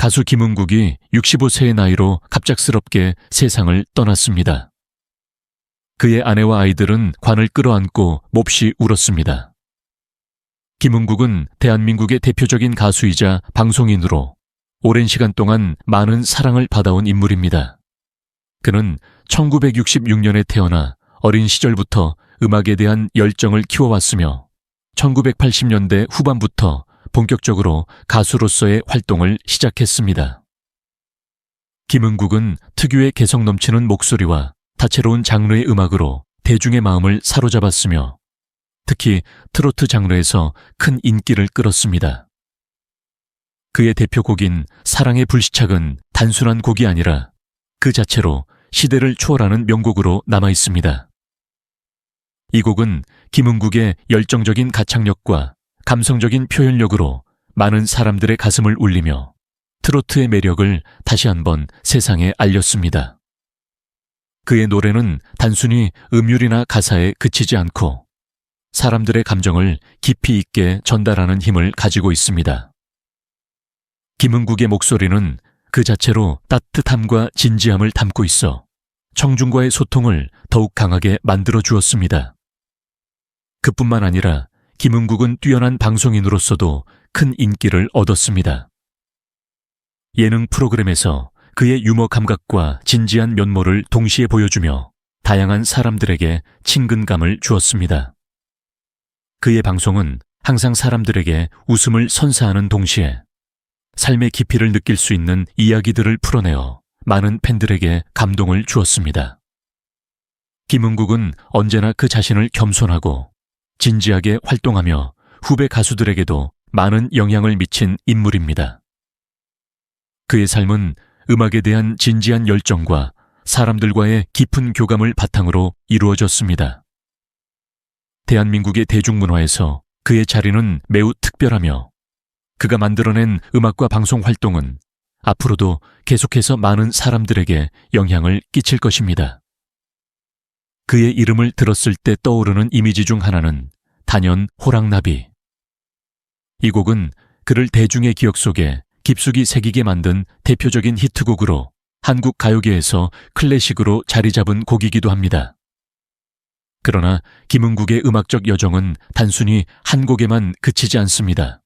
가수 김은국이 65세의 나이로 갑작스럽게 세상을 떠났습니다. 그의 아내와 아이들은 관을 끌어안고 몹시 울었습니다. 김은국은 대한민국의 대표적인 가수이자 방송인으로 오랜 시간 동안 많은 사랑을 받아온 인물입니다. 그는 1966년에 태어나 어린 시절부터 음악에 대한 열정을 키워왔으며 1980년대 후반부터 본격적으로 가수로서의 활동을 시작했습니다. 김은국은 특유의 개성 넘치는 목소리와 다채로운 장르의 음악으로 대중의 마음을 사로잡았으며 특히 트로트 장르에서 큰 인기를 끌었습니다. 그의 대표곡인 사랑의 불시착은 단순한 곡이 아니라 그 자체로 시대를 초월하는 명곡으로 남아있습니다. 이 곡은 김은국의 열정적인 가창력과 감성적인 표현력으로 많은 사람들의 가슴을 울리며 트로트의 매력을 다시 한번 세상에 알렸습니다. 그의 노래는 단순히 음율이나 가사에 그치지 않고 사람들의 감정을 깊이 있게 전달하는 힘을 가지고 있습니다. 김은국의 목소리는 그 자체로 따뜻함과 진지함을 담고 있어 청중과의 소통을 더욱 강하게 만들어 주었습니다. 그뿐만 아니라 김은국은 뛰어난 방송인으로서도 큰 인기를 얻었습니다. 예능 프로그램에서 그의 유머 감각과 진지한 면모를 동시에 보여주며 다양한 사람들에게 친근감을 주었습니다. 그의 방송은 항상 사람들에게 웃음을 선사하는 동시에 삶의 깊이를 느낄 수 있는 이야기들을 풀어내어 많은 팬들에게 감동을 주었습니다. 김은국은 언제나 그 자신을 겸손하고 진지하게 활동하며 후배 가수들에게도 많은 영향을 미친 인물입니다. 그의 삶은 음악에 대한 진지한 열정과 사람들과의 깊은 교감을 바탕으로 이루어졌습니다. 대한민국의 대중문화에서 그의 자리는 매우 특별하며 그가 만들어낸 음악과 방송 활동은 앞으로도 계속해서 많은 사람들에게 영향을 끼칠 것입니다. 그의 이름을 들었을 때 떠오르는 이미지 중 하나는 단연 호랑나비. 이 곡은 그를 대중의 기억 속에 깊숙이 새기게 만든 대표적인 히트곡으로 한국 가요계에서 클래식으로 자리 잡은 곡이기도 합니다. 그러나 김은국의 음악적 여정은 단순히 한 곡에만 그치지 않습니다.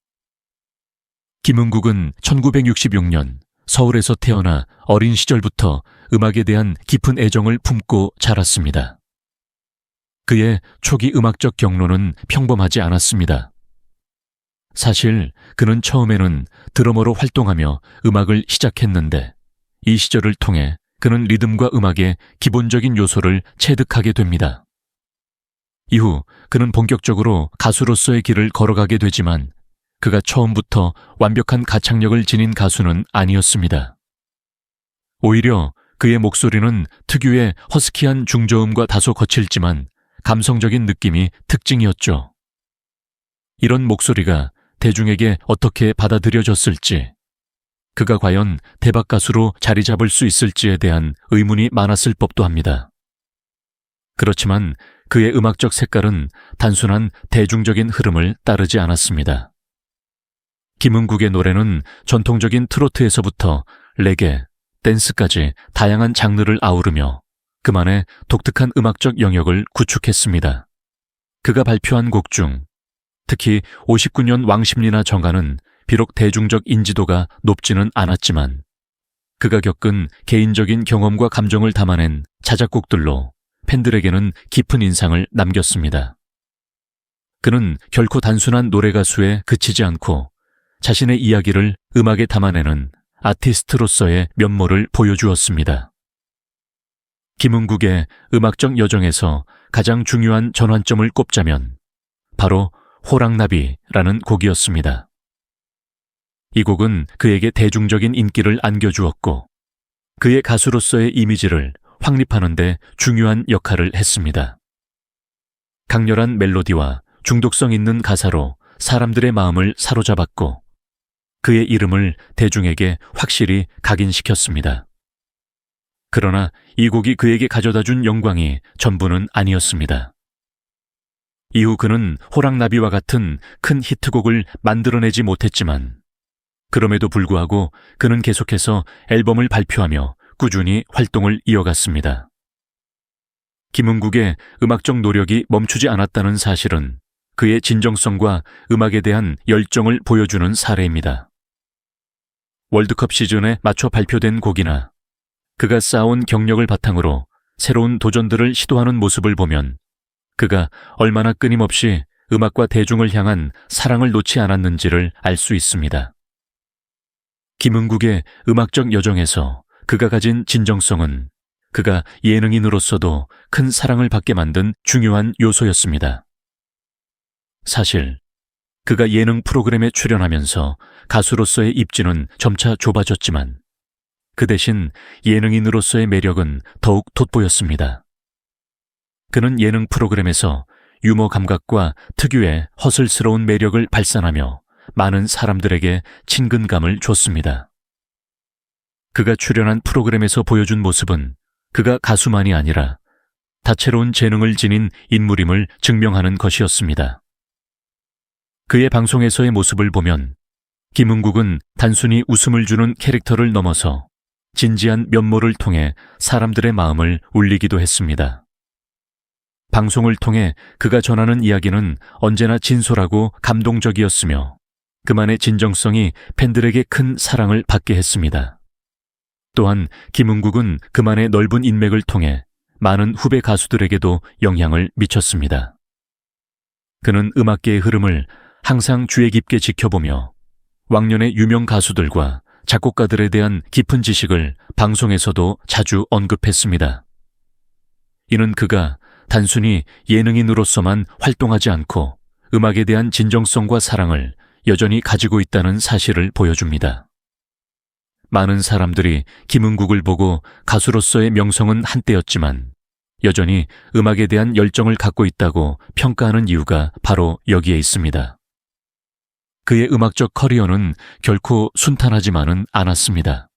김은국은 1966년 서울에서 태어나 어린 시절부터 음악에 대한 깊은 애정을 품고 자랐습니다. 그의 초기 음악적 경로는 평범하지 않았습니다. 사실 그는 처음에는 드러머로 활동하며 음악을 시작했는데 이 시절을 통해 그는 리듬과 음악의 기본적인 요소를 체득하게 됩니다. 이후 그는 본격적으로 가수로서의 길을 걸어가게 되지만 그가 처음부터 완벽한 가창력을 지닌 가수는 아니었습니다. 오히려 그의 목소리는 특유의 허스키한 중저음과 다소 거칠지만 감성적인 느낌이 특징이었죠. 이런 목소리가 대중에게 어떻게 받아들여졌을지, 그가 과연 대박 가수로 자리 잡을 수 있을지에 대한 의문이 많았을 법도 합니다. 그렇지만 그의 음악적 색깔은 단순한 대중적인 흐름을 따르지 않았습니다. 김은국의 노래는 전통적인 트로트에서부터 레게, 댄스까지 다양한 장르를 아우르며 그만의 독특한 음악적 영역을 구축했습니다. 그가 발표한 곡 중 특히 59년 왕십리나 정가는 비록 대중적 인지도가 높지는 않았지만 그가 겪은 개인적인 경험과 감정을 담아낸 자작곡들로 팬들에게는 깊은 인상을 남겼습니다. 그는 결코 단순한 노래 가수에 그치지 않고 자신의 이야기를 음악에 담아내는 아티스트로서의 면모를 보여주었습니다. 김은국의 음악적 여정에서 가장 중요한 전환점을 꼽자면 바로 호랑나비라는 곡이었습니다. 이 곡은 그에게 대중적인 인기를 안겨주었고 그의 가수로서의 이미지를 확립하는 데 중요한 역할을 했습니다. 강렬한 멜로디와 중독성 있는 가사로 사람들의 마음을 사로잡았고 그의 이름을 대중에게 확실히 각인시켰습니다. 그러나 이 곡이 그에게 가져다준 영광이 전부는 아니었습니다. 이후 그는 호랑나비와 같은 큰 히트곡을 만들어내지 못했지만 그럼에도 불구하고 그는 계속해서 앨범을 발표하며 꾸준히 활동을 이어갔습니다. 김은국의 음악적 노력이 멈추지 않았다는 사실은 그의 진정성과 음악에 대한 열정을 보여주는 사례입니다. 월드컵 시즌에 맞춰 발표된 곡이나 그가 쌓아온 경력을 바탕으로 새로운 도전들을 시도하는 모습을 보면 그가 얼마나 끊임없이 음악과 대중을 향한 사랑을 놓지 않았는지를 알 수 있습니다. 김은국의 음악적 여정에서 그가 가진 진정성은 그가 예능인으로서도 큰 사랑을 받게 만든 중요한 요소였습니다. 사실 그가 예능 프로그램에 출연하면서 가수로서의 입지는 점차 좁아졌지만 그 대신 예능인으로서의 매력은 더욱 돋보였습니다. 그는 예능 프로그램에서 유머 감각과 특유의 허슬스러운 매력을 발산하며 많은 사람들에게 친근감을 줬습니다. 그가 출연한 프로그램에서 보여준 모습은 그가 가수만이 아니라 다채로운 재능을 지닌 인물임을 증명하는 것이었습니다. 그의 방송에서의 모습을 보면 김은국은 단순히 웃음을 주는 캐릭터를 넘어서 진지한 면모를 통해 사람들의 마음을 울리기도 했습니다. 방송을 통해 그가 전하는 이야기는 언제나 진솔하고 감동적이었으며 그만의 진정성이 팬들에게 큰 사랑을 받게 했습니다. 또한 김은국은 그만의 넓은 인맥을 통해 많은 후배 가수들에게도 영향을 미쳤습니다. 그는 음악계의 흐름을 항상 주의 깊게 지켜보며 왕년의 유명 가수들과 작곡가들에 대한 깊은 지식을 방송에서도 자주 언급했습니다. 이는 그가 단순히 예능인으로서만 활동하지 않고 음악에 대한 진정성과 사랑을 여전히 가지고 있다는 사실을 보여줍니다. 많은 사람들이 김은국을 보고 가수로서의 명성은 한때였지만 여전히 음악에 대한 열정을 갖고 있다고 평가하는 이유가 바로 여기에 있습니다. 그의 음악적 커리어는 결코 순탄하지만은 않았습니다.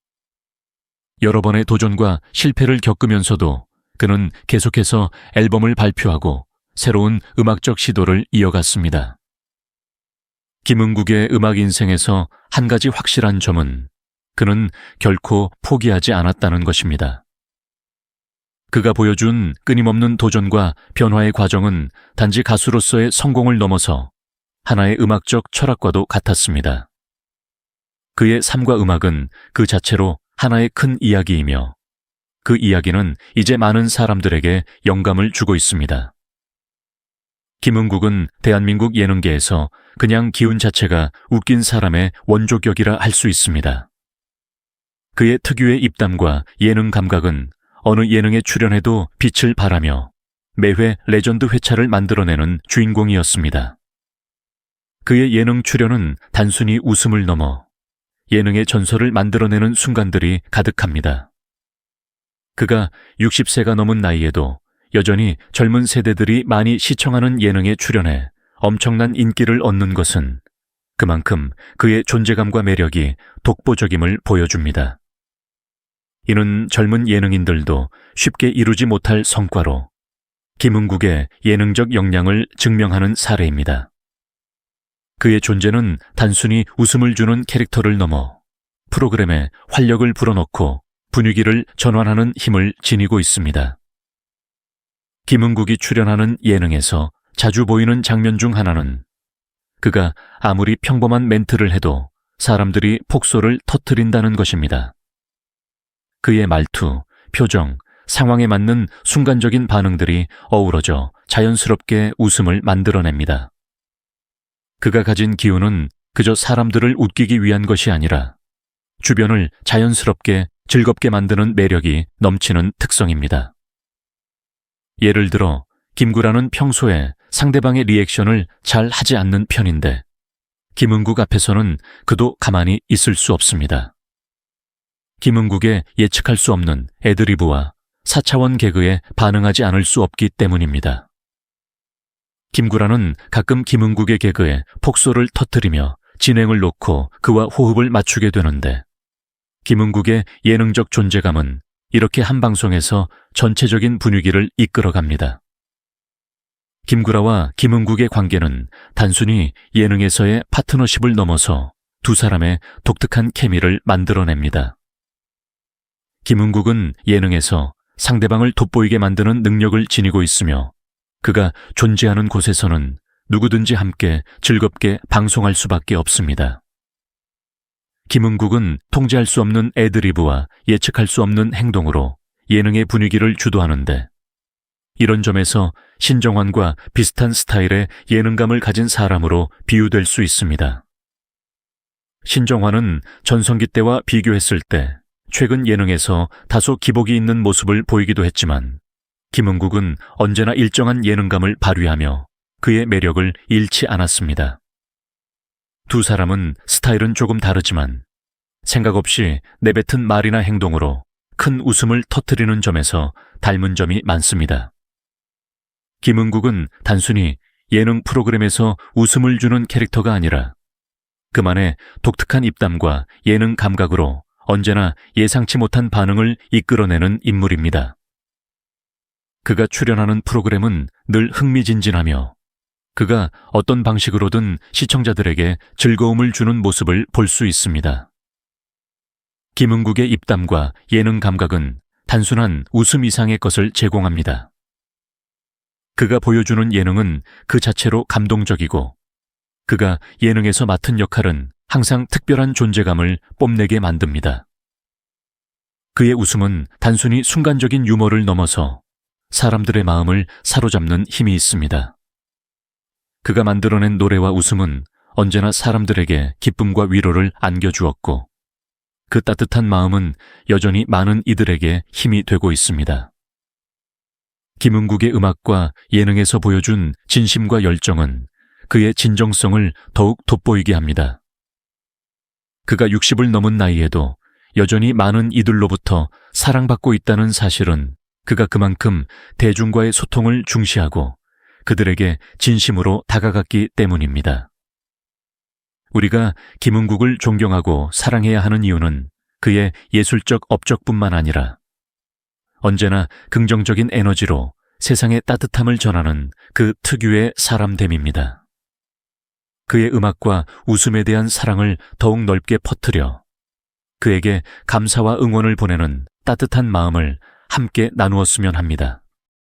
여러 번의 도전과 실패를 겪으면서도 그는 계속해서 앨범을 발표하고 새로운 음악적 시도를 이어갔습니다. 김은국의 음악 인생에서 한 가지 확실한 점은 그는 결코 포기하지 않았다는 것입니다. 그가 보여준 끊임없는 도전과 변화의 과정은 단지 가수로서의 성공을 넘어서 하나의 음악적 철학과도 같았습니다. 그의 삶과 음악은 그 자체로 하나의 큰 이야기이며 그 이야기는 이제 많은 사람들에게 영감을 주고 있습니다. 김은국은 대한민국 예능계에서 그냥 기운 자체가 웃긴 사람의 원조격이라 할 수 있습니다. 그의 특유의 입담과 예능 감각은 어느 예능에 출연해도 빛을 발하며 매회 레전드 회차를 만들어내는 주인공이었습니다. 그의 예능 출연은 단순히 웃음을 넘어 예능의 전설을 만들어내는 순간들이 가득합니다. 그가 60세가 넘은 나이에도 여전히 젊은 세대들이 많이 시청하는 예능에 출연해 엄청난 인기를 얻는 것은 그만큼 그의 존재감과 매력이 독보적임을 보여줍니다. 이는 젊은 예능인들도 쉽게 이루지 못할 성과로 김은국의 예능적 역량을 증명하는 사례입니다. 그의 존재는 단순히 웃음을 주는 캐릭터를 넘어 프로그램에 활력을 불어넣고 분위기를 전환하는 힘을 지니고 있습니다. 김은국이 출연하는 예능에서 자주 보이는 장면 중 하나는 그가 아무리 평범한 멘트를 해도 사람들이 폭소를 터뜨린다는 것입니다. 그의 말투, 표정, 상황에 맞는 순간적인 반응들이 어우러져 자연스럽게 웃음을 만들어냅니다. 그가 가진 기운은 그저 사람들을 웃기기 위한 것이 아니라 주변을 자연스럽게 즐겁게 만드는 매력이 넘치는 특성입니다. 예를 들어 김구라는 평소에 상대방의 리액션을 잘 하지 않는 편인데 김은국 앞에서는 그도 가만히 있을 수 없습니다. 김은국의 예측할 수 없는 애드리브와 4차원 개그에 반응하지 않을 수 없기 때문입니다. 김구라는 가끔 김은국의 개그에 폭소를 터뜨리며 진행을 놓고 그와 호흡을 맞추게 되는데 김은국의 예능적 존재감은 이렇게 한 방송에서 전체적인 분위기를 이끌어갑니다. 김구라와 김은국의 관계는 단순히 예능에서의 파트너십을 넘어서 두 사람의 독특한 케미를 만들어냅니다. 김은국은 예능에서 상대방을 돋보이게 만드는 능력을 지니고 있으며 그가 존재하는 곳에서는 누구든지 함께 즐겁게 방송할 수밖에 없습니다. 김은국은 통제할 수 없는 애드리브와 예측할 수 없는 행동으로 예능의 분위기를 주도하는데 이런 점에서 신정환과 비슷한 스타일의 예능감을 가진 사람으로 비유될 수 있습니다. 신정환은 전성기 때와 비교했을 때 최근 예능에서 다소 기복이 있는 모습을 보이기도 했지만 김은국은 언제나 일정한 예능감을 발휘하며 그의 매력을 잃지 않았습니다. 두 사람은 스타일은 조금 다르지만 생각 없이 내뱉은 말이나 행동으로 큰 웃음을 터뜨리는 점에서 닮은 점이 많습니다. 김은국은 단순히 예능 프로그램에서 웃음을 주는 캐릭터가 아니라 그만의 독특한 입담과 예능 감각으로 언제나 예상치 못한 반응을 이끌어내는 인물입니다. 그가 출연하는 프로그램은 늘 흥미진진하며 그가 어떤 방식으로든 시청자들에게 즐거움을 주는 모습을 볼 수 있습니다. 김은국의 입담과 예능 감각은 단순한 웃음 이상의 것을 제공합니다. 그가 보여주는 예능은 그 자체로 감동적이고 그가 예능에서 맡은 역할은 항상 특별한 존재감을 뽐내게 만듭니다. 그의 웃음은 단순히 순간적인 유머를 넘어서 사람들의 마음을 사로잡는 힘이 있습니다. 그가 만들어낸 노래와 웃음은 언제나 사람들에게 기쁨과 위로를 안겨주었고 그 따뜻한 마음은 여전히 많은 이들에게 힘이 되고 있습니다. 김은국의 음악과 예능에서 보여준 진심과 열정은 그의 진정성을 더욱 돋보이게 합니다. 그가 60을 넘은 나이에도 여전히 많은 이들로부터 사랑받고 있다는 사실은 그가 그만큼 대중과의 소통을 중시하고 그들에게 진심으로 다가갔기 때문입니다. 우리가 김은국을 존경하고 사랑해야 하는 이유는 그의 예술적 업적뿐만 아니라 언제나 긍정적인 에너지로 세상의 따뜻함을 전하는 그 특유의 사람됨입니다. 그의 음악과 웃음에 대한 사랑을 더욱 넓게 퍼뜨려 그에게 감사와 응원을 보내는 따뜻한 마음을 함께 나누었으면 합니다.